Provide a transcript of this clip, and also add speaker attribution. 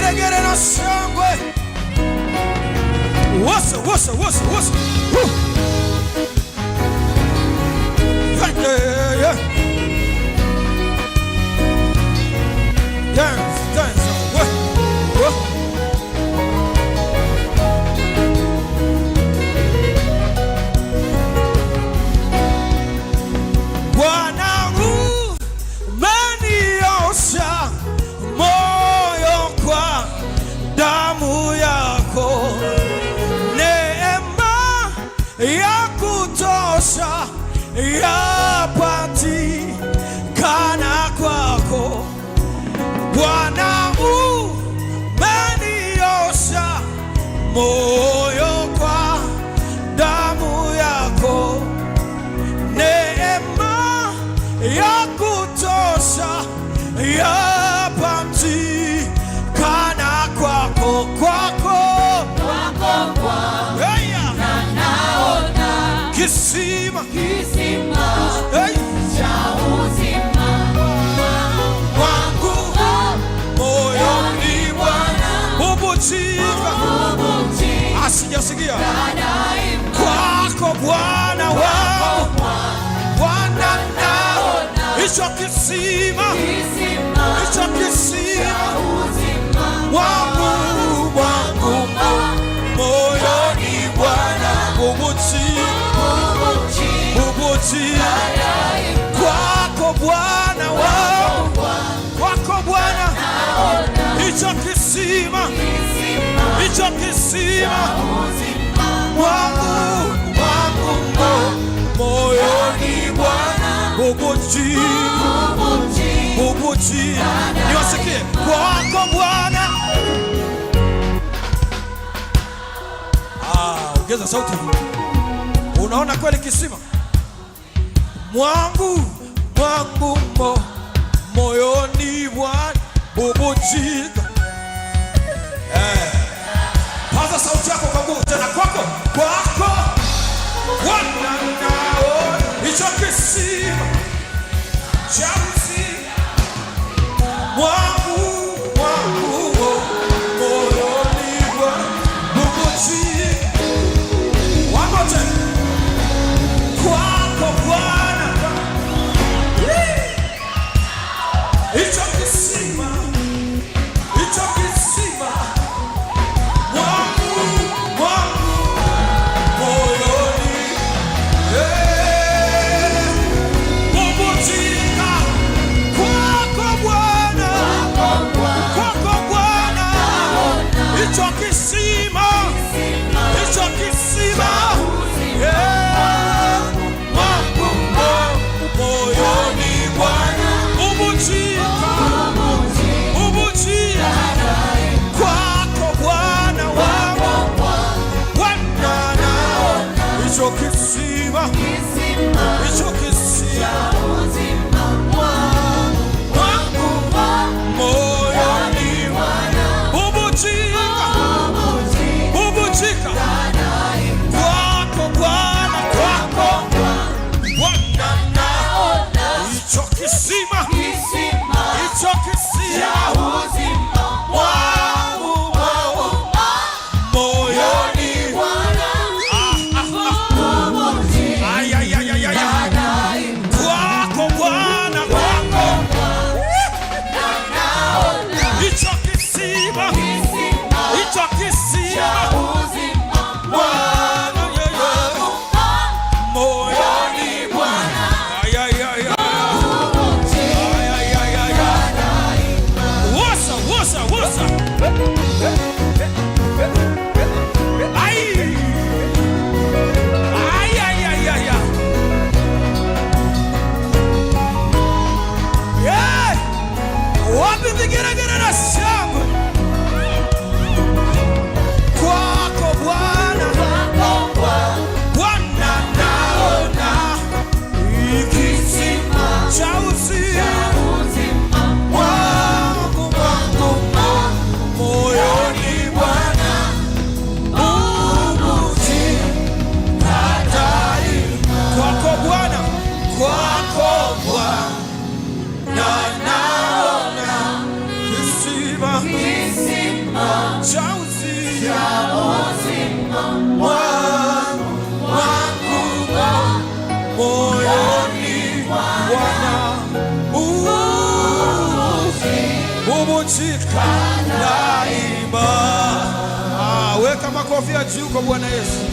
Speaker 1: vigeregere na shangwe. Wasa, wasa, wasa, wasa. Yeah, yeah. Dance, dance. Ya kutosha yapatikana kwako Bwana, umeniosha moyo kwa damu yako. Neema ya kutosha yapatikana kwako, kwako kisima, kisima, hey, cha uzima wangu moyoni Bwana, bubujika, asijasikia kwako Bwana wangu, Bwana naona hicho kisima, hicho kisima wangu, wangu moyoni Bwana, bubujika kwako Bwana wangu, kwako Bwana hicho kisima, hicho kisima wangu, wangu moyoni Bwana, bubujika. Niwasikie kwako Bwana. Ongeza sauti. Unaona kweli kisima mwangu, mwangu moyoni Bwana, bubujika. Paza sauti yako kwa nguvu tena, kwako, kwako Bwana nao hicho kisima cha uzima mwangu, mwangu moyoni Bwana, bubujika. Wamote kwako Bwana hicho kisima, hicho kisima wangu, wangu moyoni, bubujika kwako Bwana, kwako Bwana hicho kisima, hicho kisima moyoni Bwana, bubujika, bubujika kwako Bwana wangu, Bwana naona hicho kisima, hicho kisima wangu moyoni Bwana, bubujika, bubujika kwako Bwana, kwako Bwana naona hicho kisima, hicho kisima wangu moyoni Bwana, kwako Bwana, kwako hicho kisima, hicho kisima moyoni Bwana, wasa, wasa, wasa. Wapi vigeregere na shangwe kwako Bwana, Bwana naona kisima cha uzima wangu, wangu moyoni Bwana, bubujika daima kwako Bwana, kwako Bwana naona kisima cha uzima wangu moyoni Bwana bubujika daima. Weka makofi juu kwa Bwana Yesu.